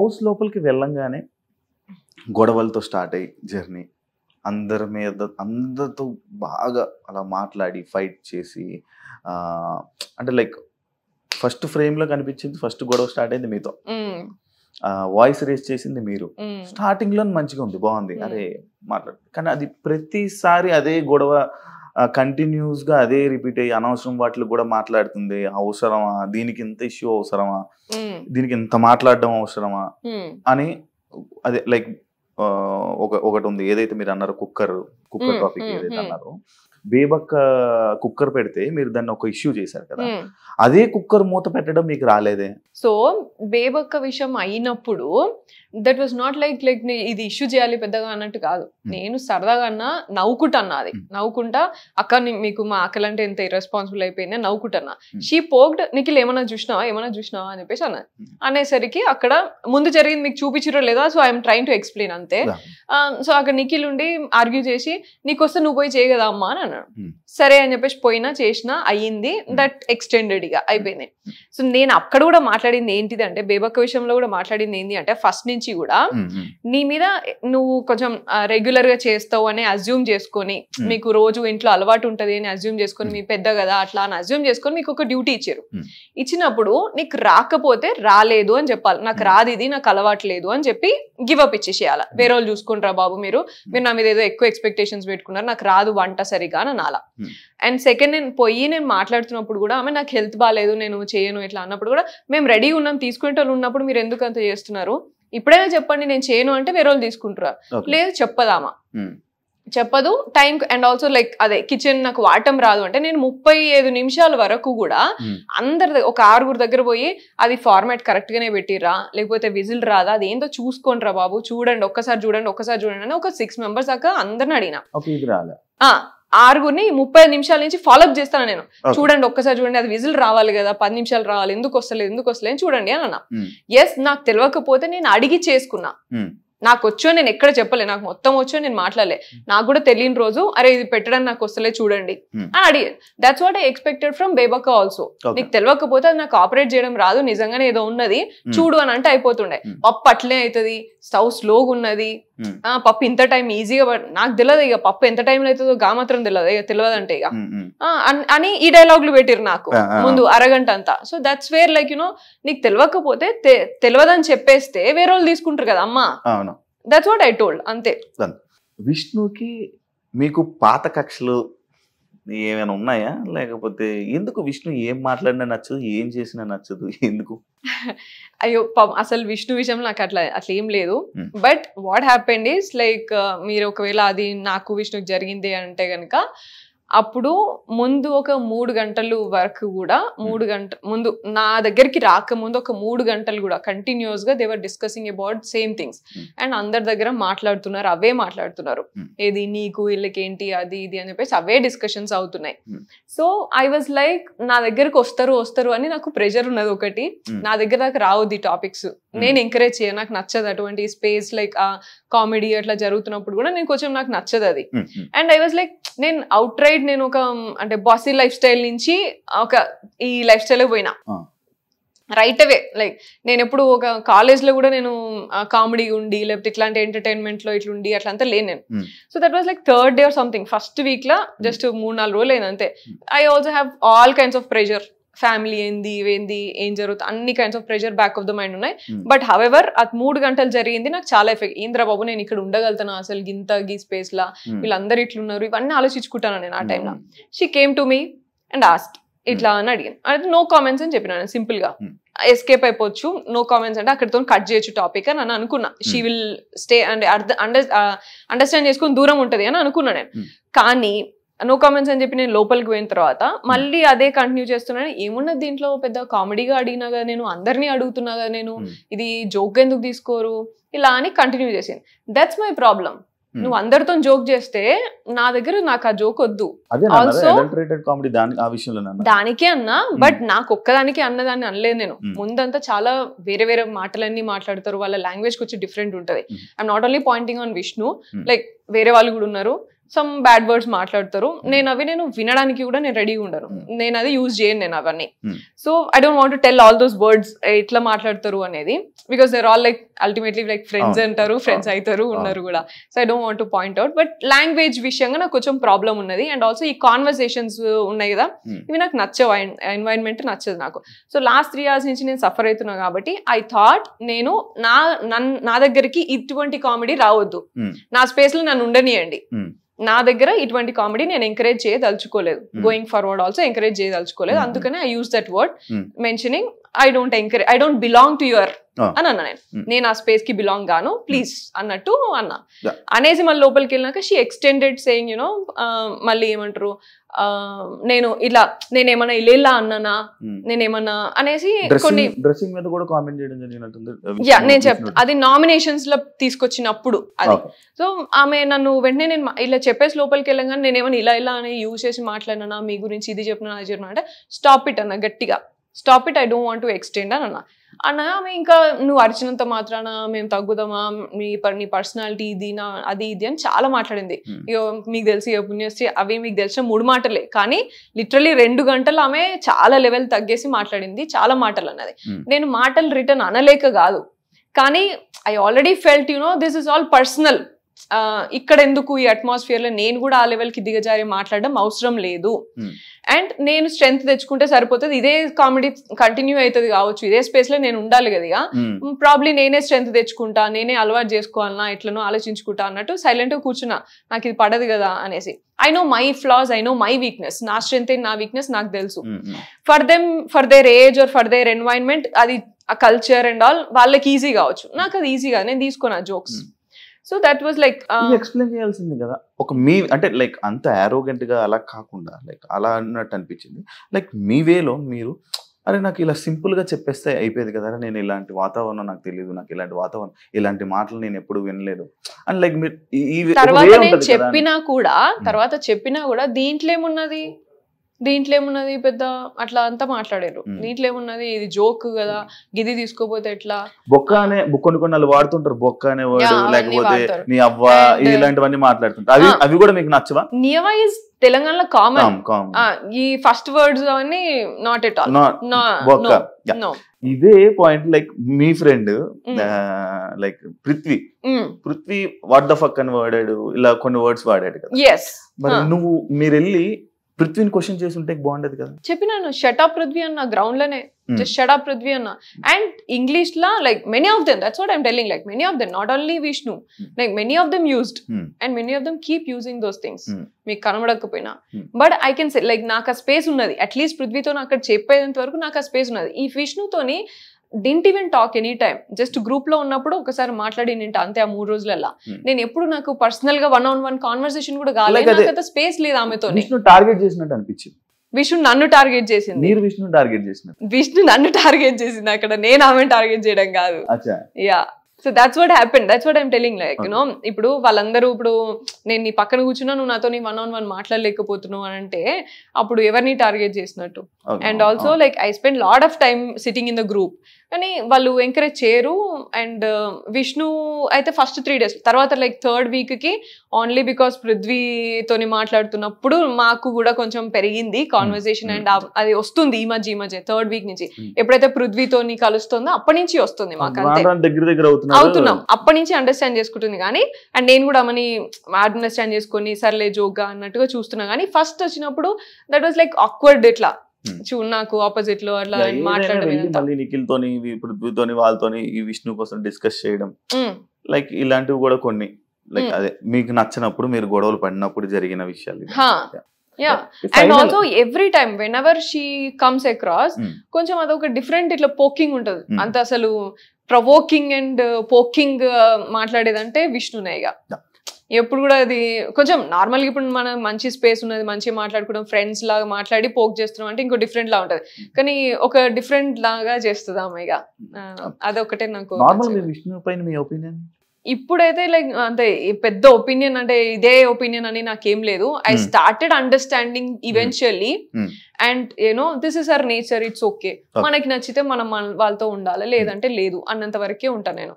House లోపలికి వెళ్ళంగానే గొడవలతో start అయ్యి జర్నీ అందరితో బాగా అలా మాట్లాడి ఫైట్ చేసి అంటే లైక్ ఫస్ట్ ఫ్రేమ్లో కనిపించింది, ఫస్ట్ గొడవ స్టార్ట్ అయింది మీతో, వాయిస్ రేస్ చేసింది మీరు. స్టార్టింగ్లో మంచిగా ఉంది, బాగుంది, అరే మాట్లాడు. కానీ అది ప్రతిసారి అదే గొడవ కంటిన్యూస్గా అదే రిపీట్ అయ్యి అనవసరం వాటిలో కూడా మాట్లాడుతుంది. అవసరమా దీనికి ఇంత ఇష్యూ, అవసరమా దీనికి ఇంత మాట్లాడడం అవసరమా అని. అదే లైక్ ఒకటి ఉంది ఏదైతే మీరు అన్నారో కుక్కర్ టాపిక్ ఏదైతే అన్నారో, బేబక్క కుక్కర్ పెడితే మీరు దాన్ని ఒక ఇష్యూ చేశారు కదా, అదే కుక్కర్ మూత పెట్టడం మీకు రాలేదే? సో బేబక్క విషయం అయినప్పుడు దట్ వాజ్ నాట్ లైక్ ఇది ఇష్యూ చేయాలి పెద్దగా అన్నట్టు కాదు. నేను సరదాగా అన్నా, నవ్వుకుంటన్నా, అది నవ్వుకుంటా, అక్క మీకు మా అక్కలంటే ఎంత ఇర్రెస్పాన్సిబుల్ అయిపోయింది నవ్వుకుంటన్నా. షీ పోక్డ్, నిఖిల్ ఏమన్నా చూసినావా అని చెప్పేసి అన్నది. అనేసరికి అక్కడ ముందు జరిగింది మీకు చూపించడం లేదా, so I'm trying to explain అంతే. సో అక్కడ నిఖిల్ ఉండి ఆర్గ్యూ చేసి నీకొస్తే నువ్వు పోయి చేయగదా అమ్మా అని అన్నాడు. సరే అని చెప్పేసి పోయినా చేసినా అయ్యింది, దట్ ఎక్స్టెండెడ్ గా అయిపోయింది. సో నేను అక్కడ కూడా మాట్లాడింది ఏంటిది అంటే, బేబక్క విషయంలో కూడా మాట్లాడింది ఏంటి అంటే, ఫస్ట్ నుంచి కూడా నీ మీద నువ్వు కొంచెం రెగ్యులర్ గా చేస్తావు అని అజ్యూమ్ చేసుకొని, మీకు రోజు ఇంట్లో అలవాటు ఉంటది అని అజ్యూమ్ చేసుకొని, మీ పెద్ద కదా అట్లా అని అజ్యూమ్ చేసుకొని మీకు ఒక డ్యూటీ ఇచ్చారు. ఇచ్చినప్పుడు నీకు రాకపోతే రాలేదు అని చెప్పాలి. నాకు రాదు, ఇది నాకు అలవాటు లేదు అని చెప్పి గివ్ అప్ ఇచ్చేసేయాలి. వేరే వాళ్ళు చూసుకుంటారా బాబు, మీరు నా మీద ఏదో ఎక్కువ ఎక్స్పెక్టేషన్స్ పెట్టుకున్నారు, నాకు రాదు వంట సరిగా అని అనాలా. అండ్ సెకండ్, నేను మాట్లాడుతున్నప్పుడు కూడా ఆమె నాకు హెల్త్ బాగాలేదు నేను చేయను ఇట్లా అన్నప్పుడు కూడా, మేము రెడీ ఉన్నాం తీసుకునే వాళ్ళు ఉన్నప్పుడు మీరు ఎందుకు అంత చేస్తున్నారు, ఇప్పుడైనా చెప్పండి నేను చేయను అంటే వేరే వాళ్ళు తీసుకుంటారా, లేదు చెప్పదామా, చెప్పదు టైం. అండ్ ఆల్సో లైక్ అదే కిచెన్ నాకు వాడటం రాదు అంటే, నేను 35 నిమిషాల వరకు కూడా అందరి ఒక 6 దగ్గర పోయి అది ఫార్మాట్ కరెక్ట్ గానే పెట్టిరా, లేకపోతే విజిల్ రాదా, అది ఏంటో చూసుకోండి రా బాబు, చూడండి ఒక్కసారి చూడండి అని ఒక 6 మెంబర్స్ దాకా అందరిని అడిగినా. 6 30 నిమిషాల నుంచి ఫాలోఅప్ చేస్తాను నేను. చూడండి ఒక్కసారి చూడండి, అది విజిల్ రావాలి కదా, 10 నిమిషాలు రావాలి, ఎందుకు వస్తలేదు చూడండి అని అన్నా. ఎస్, నాకు తెలియకపోతే నేను అడిగి చేసుకున్నా, నాకు వచ్చో నేను ఎక్కడ చెప్పలే, నాకు మొత్తం వచ్చో నేను మాట్లాడలే, నాకు కూడా తెలియని రోజు అరే ఇది పెట్టడానికి నాకు వస్తలే చూడండి అని అడిగి. That's what I expected from Bebakka also. నీకు తెలియకపోతే అది నాకు ఆపరేట్ చేయడం రాదు, నిజంగానే ఏదో ఉన్నది చూడు అని అంటే అయిపోతుండే. పప్పు అట్లే అవుతుంది, స్టవ్ స్లోగా ఉన్నది, పప్పు ఇంత టైం ఈజీగా, నాకు తెలియదు ఇక పప్పు ఎంత టైంలో అవుతుందో గా మాత్రం తెలియదు, ఇక తెలియదంటే ఇక అని ఈ డైలాగులు పెట్టిరు నాకు ముందు అరగంట అంతా. సో దట్స్ వేర్ లైక్ నీకు తెలియకపోతే తెలియదని చెప్పేస్తే వేరే వాళ్ళు తీసుకుంటారు కదా అమ్మా. దట్స్ వాట్ ఐ టోల్డ్ అంతే. విష్ణుకి మీకు పాత కక్షలు ఏమైనా ఉన్నాయా, లేకపోతే ఎందుకు విష్ణు ఏం మాట్లాడినా నచ్చదు, ఏం చేసినా నచ్చదు, ఎందుకు? అయ్యో అసలు విష్ణు విషయంలో నాకు అట్లా ఏం లేదు. But what happened is like, మీరు ఒకవేళ అది నాకు విష్ణుకి జరిగింది అంటే కనుక, అప్పుడు ముందు ఒక 3 గంటలు వరకు కూడా, 3 గంటల ముందు నా దగ్గరికి రాకముందు ఒక 3 గంటలు కూడా కంటిన్యూస్ గా they're discussing about same things. And అందరి దగ్గర మాట్లాడుతున్నారు, అవే మాట్లాడుతున్నారు, ఏది నీకు వీళ్ళకి ఏంటి అది ఇది అని చెప్పేసి అవే డిస్కషన్స్ అవుతున్నాయి. సో ఐ వాజ్ లైక్, నా దగ్గరకు వస్తారు అని నాకు ప్రెషర్ ఉన్నది ఒకటి, నా దగ్గర దాకా రావద్దు ఈ టాపిక్స్, నేను ఎంకరేజ్ చేయను, నాకు నచ్చదు అటువంటి స్పేస్ లైక్ కామెడీ అట్లా జరుగుతున్నప్పుడు కూడా నేను కొంచెం నాకు నచ్చదు అది. అండ్ ఐ వాజ్ లైక్, నేను అవుట్ రైట్ నేను ఒక అంటే బాసీ లైఫ్ స్టైల్ నుంచి ఒక ఈ లైఫ్ స్టైల్ పోయినా రైట్ అవే. లైక్ నేను ఎప్పుడు ఒక కాలేజ్ లో కూడా నేను కామెడీ ఉండి లేకపోతే ఇట్లాంటి ఎంటర్టైన్మెంట్ లో ఇట్లుండి అట్లంతా లేను నేను. So that was like 3rd day or something, first week law just 3-4 రోజులు అయింది అంతే. I also have all kinds of pressure, family ఏంది ఏం జరుగుతుంది అన్ని kinds of pressure back of the mind ఉన్నాయి. బట్ హవెవర్ అది 3 గంటలు జరిగింది నాకు చాలా ఎఫెక్ట్. ఇంద్రబాబు నేను ఇక్కడ ఉండగలుగుతాను అసలు గింత గీ స్పేస్ లా, వీళ్ళందరూ ఇట్లున్నారు, ఇవన్నీ ఆలోచించుకుంటాను నేను ఆ టైంలో. She came to me and asked ఇట్లా అని అడిగాను. అంటే నో కామెంట్స్ అని చెప్పిన సింపుల్ గా, ఎస్కేప్ అయిపోవచ్చు, నో కామెంట్స్ అంటే అక్కడితో కట్ చేయొచ్చు టాపిక్ అని నేను అనుకున్నా. She will stay and understand చేసుకుని దూరం ఉంటది అని అనుకున్నా నేను. కానీ నో కామెంట్స్ అని చెప్పి నేను లోపలికి పోయిన తర్వాత మళ్ళీ అదే కంటిన్యూ చేస్తున్నాను. ఏమున్నది దీంట్లో, పెద్ద కామెడీగా అడిగినా కదా నేను, అందరినీ అడుగుతున్నా కదా నేను, ఇది జోక్ ఎందుకు తీసుకోరు ఇలా అని కంటిన్యూ చేసింది. That's my problem. నువ్వు అందరితో జోక్ చేస్తే నా దగ్గర నాకు ఆ జోక్ వద్దు. ఆల్సో దానికే అన్నా, బట్ నాకు ఒక్కదానికి అన్నదాన్ని అనలేదు నేను. ముందంతా చాలా వేరే వేరే మాటలన్నీ మాట్లాడతారు, వాళ్ళ లాంగ్వేజ్ వచ్చి డిఫరెంట్ ఉంటది. I'm not only pointing on Vishnu, like వేరే వాళ్ళు కూడా ఉన్నారు. సమ్ బ్యాడ్ వర్డ్స్ మాట్లాడతారు. నేను వినడానికి కూడా నేను రెడీగా ఉండను. నేను అది యూజ్ చేయను నేను అవన్నీ. So I don't want to tell all those words ఎట్లా మాట్లాడతారు అనేది, because they're all like ultimately like friends అంటారు, ఫ్రెండ్స్ అవుతారు, ఉన్నారు కూడా. So I don't want to point out. But language విషయంగా నాకు కొంచెం ప్రాబ్లం ఉన్నది. అండ్ ఆల్సో ఈ కాన్వర్సేషన్స్ ఉన్నాయి కదా, ఇవి నాకు నచ్చవు, ఎన్వైరన్మెంట్ నచ్చదు నాకు. సో లాస్ట్ 3 years నుంచి నేను సఫర్ అవుతున్నా కాబట్టి ఐ థాట్ నేను నా దగ్గరికి ఇటువంటి కామెడీ రావద్దు, నా స్పేస్ లో నన్ను ఉండనియండి, నా దగ్గర ఇటువంటి కామెడీ నేను ఎంకరేజ్ చేయదలుచుకోలేదు, గోయింగ్ ఫార్వర్డ్ ఆల్సో ఎంకరేజ్ చేయదలుచుకోలేదు. అందుకనే I use that word mentioning I don't belong to your అని అన్నా. నేను ఆ స్పేస్ కి బిలాంగ్ గాను, ప్లీజ్ అన్నట్టు అన్నా. అనేసి మళ్ళీ లోపలికి వెళ్ళినాక షీ ఎక్స్టెండెడ్ సేయింగ్ యునో, మళ్ళీ ఏమంటారు, నేనేమన్నా ఇలా అన్నానా, నేనేమన్నా అనేసి కొన్ని డ్రెస్సింగ్ మీద కూడా కామెంట్ చేయడం జరిగినట్టుంది. నేను చెప్తా, అది నామినేషన్స్ లో తీసుకొచ్చినప్పుడు అది. సో ఆమె నన్ను వెంటనే నేను ఇలా చెప్పేసి లోపలికి వెళ్ళగానే నేనేమన్నా ఇలా అని యూజ్ చేసి మాట్లాడినా, మీ గురించి ఇది చెప్పినా అది చెప్పినా అంటే స్టాప్ ఇట్ అన్న, గట్టిగా stop it, I don't want to extend అని అన్నా. ఆమె ఇంకా నువ్వు అరిచినంత మాత్రాన మేము తగ్గుదామా, నీ పర్సనాలిటీ ఇది అది ఇది అని చాలా మాట్లాడింది. మీకు తెలిసి పుణ్యశ్రీ అవి మీకు తెలిసిన 3 మాటలే, కానీ లిటరలీ 2 గంటలు ఆమె చాలా లెవెల్ తగ్గేసి మాట్లాడింది, చాలా మాటలు అన్నది. నేను మాటలు రిటర్న్ అనలేక కాదు, కానీ I already felt this is all personal. ఇక్కడ ఎందుకు ఈ అట్మాస్ఫియర్ లో నేను కూడా ఆ లెవెల్ కి దిగజారి మాట్లాడడం అవసరం లేదు. అండ్ నేను స్ట్రెంత్ తెచ్చుకుంటే సరిపోతుంది, ఇదే కామెడీ కంటిన్యూ అవుతుంది కావచ్చు, ఇదే స్పేస్ లో నేను ఉండాలి కదా, ప్రాబ్లీ నేనే స్ట్రెంత్ తెచ్చుకుంటా, నేనే అలవాటు చేసుకోవాలన్నా, ఎట్లనో ఆలోచించుకుంటా అన్నట్టు సైలెంట్ గా కూర్చున్నా, నాకు ఇది పడదు కదా అనేసి. I know my floss, I know my weakness, నా స్ట్రెంత్ అండ్ నా వీక్నెస్ నాకు తెలుసు. For their age or for their environment, అది ఆ కల్చర్ అండ్ ఆల్ వాళ్ళకి ఈజీ కావచ్చు, నాకు అది ఈజీగా నేను తీసుకున్నా jokes. So that was like explain చేయాల్సింది కదా, ఒక మీ అంటే లైక్ అంత ఆరోగెంట్ గా అలా కాకుండా లైక్ అలా అన్నట్టు అనిపించింది. లైక్ మీ వేలో మీరు అరే నాకు ఇలా సింపుల్ గా చెప్పేస్తే అయిపోయేది కదా, నేను ఇలాంటి వాతావరణం నాకు తెలియదు, నాకు ఇలాంటి వాతావరణం ఇలాంటి మాటలు నేను ఎప్పుడు వినలేదు అని లైక్ మీరు తర్వాత చెప్పినా కూడా దీంట్లో ఏమున్నది పెద్ద అట్లా అంతా మాట్లాడారు. దీంట్లో ఏమున్నది, ఇది జోక్ కదా, గిది తీసుకోపోతే ఎట్లా, బొక్క అనే కొన్ని వాళ్ళు వాడుతుంటారు, బొక్క అనే వర్డ్, లేకపోతే నీ అవ్వ, ఇలాంటివన్నీ మాట్లాడుతుంటారు. అవి కూడా మీకు నచ్చవా? నియవా ఇస్ తెలంగాణలో కామన్, ఈ ఫస్ట్ వర్డ్స్ అవన్నీ నాట్ ఎట్ ఆల్. ఇదే point like me friend like Prithvi what the fuck అని వాడాడు, ఇలా కొన్ని వర్డ్స్ వాడాడు కదా. మరి మీరు వెళ్ళి పృథ్వీని క్వశ్చన్ చేసి ఉంటే బాగుండేది కదా. చెప్పినాను షటప్ పృథ్వీ అన్న, గ్రౌండ్ లోనే జస్ట్ షటప్ పృథ్వీ అన్న. అండ్ ఇంగ్లీష్ లా like many of them, that's what I'm telling, like many of them, not only Vishnu, like many of them used and many of them keep using those things, మీకు కనబడకపోయినా. But I can say like నాకు ఆ space ఉన్నది, at least పృథ్వీతో అక్కడ చెప్పేంత వరకు నాకు ఆ స్పేస్ ఉన్నది. ఈ విష్ణుతోని didn't even talk any time, just group లో ఉన్నప్పుడు ఒకసారి మాట్లాడి నింట అంతే. ఆ 3 రోజులలో నేను ఎప్పుడు నాకు పర్సనల్ గా 1-on-1 కాన్వర్సేషన్ కూడా కాలేదు, స్పేస్ లేదు ఆమెతో. టార్గెట్ చేసినట్టు అనిపించింది. విష్ణు నన్ను టార్గెట్ చేసింది, విష్ణు టార్గెట్ చేసింది, విష్ణు నన్ను టార్గెట్ చేసింది, అక్కడ నేను ఆమె టార్గెట్ చేయడం కాదు. Yeah, so that's what happened, that's what I'm telling. Like you know ఇప్పుడు వాళ్ళందరూ, ఇప్పుడు నేను నీ పక్కన కూర్చున్నా, నువ్వు నాతో 1-on-1 మాట్లాడలేకపోతున్నావు అని అంటే అప్పుడు ఎవరిని టార్గెట్ చేసినట్టు. And also like I spend lot of time sitting in the group, కానీ వాళ్ళు ఎంకరేజ్ చేయరు. అండ్ విష్ణు అయితే ఫస్ట్ 3 days, తర్వాత లైక్ 3rd week కి ఓన్లీ బికాస్ పృథ్వీతోని మాట్లాడుతున్నప్పుడు మాకు కూడా కొంచెం పెరిగింది కాన్వర్సేషన్. అండ్ అది వస్తుంది ఈ మధ్య 3rd week నుంచి, ఎప్పుడైతే పృథ్వీతోని కలుస్తుందో అప్పటి నుంచి వస్తుంది మాకు, అంతే అవుతున్నాం, అప్పటి నుంచి అండర్స్టాండ్ చేసుకుంటుంది. కానీ అండ్ నేను కూడా మని అండర్స్టాండ్ చేసుకొని సర్లే జోక్గా అన్నట్టుగా చూస్తున్నా. కానీ ఫస్ట్ వచ్చినప్పుడు దట్ వాజ్ లైక్ ఆక్వర్డ్, ఇట్లా నాకు ఆపోజిట్ లో అట్లా మాట్లాడడం, నిఖిల్ తోని పృథ్వీతోని వాళ్ళతోని ఈ విష్ణు కోసం డిస్కస్ చేయడం, లైక్ ఇలాంటివి కూడా కొన్ని లైక్ అదే మీకు నచ్చినప్పుడు మీరు గొడవలు పడినప్పుడు జరిగిన విషయాలు. Yeah, and also every time whenever she comes across కొంచెం అదొక డిఫరెంట్ ఇట్లా పోకింగ్ ఉంటుంది. అంత అసలు ప్రొవోకింగ్ అండ్ పోకింగ్ మాట్లాడేదంటే విష్ణునేగా. ఎప్పుడు కూడా అది కొంచెం నార్మల్గా ఇప్పుడు మనం మంచి స్పేస్ ఉన్నది, మంచిగా మాట్లాడుకోవడం, ఫ్రెండ్స్ లాగా మాట్లాడి పోక్ చేస్తున్నాం అంటే ఇంకో డిఫరెంట్ లా ఉంటది, కానీ ఒక డిఫరెంట్ లాగా చేస్తుంది ఆమె. అదొకటే నాకు. విష్ణు పైన మీ ఒపీనియన్ ఇప్పుడైతే లైక్ అంతే పెద్ద ఒపీనియన్ అంటే ఇదే ఒపీనియన్ అని నాకేం లేదు. I started understanding eventually, and you know this is our nature, it's okay. మనకి నచ్చితే మనం వాళ్ళతో ఉండాలి, లేదంటే లేదు అన్నంత వరకే ఉంటాను నేను.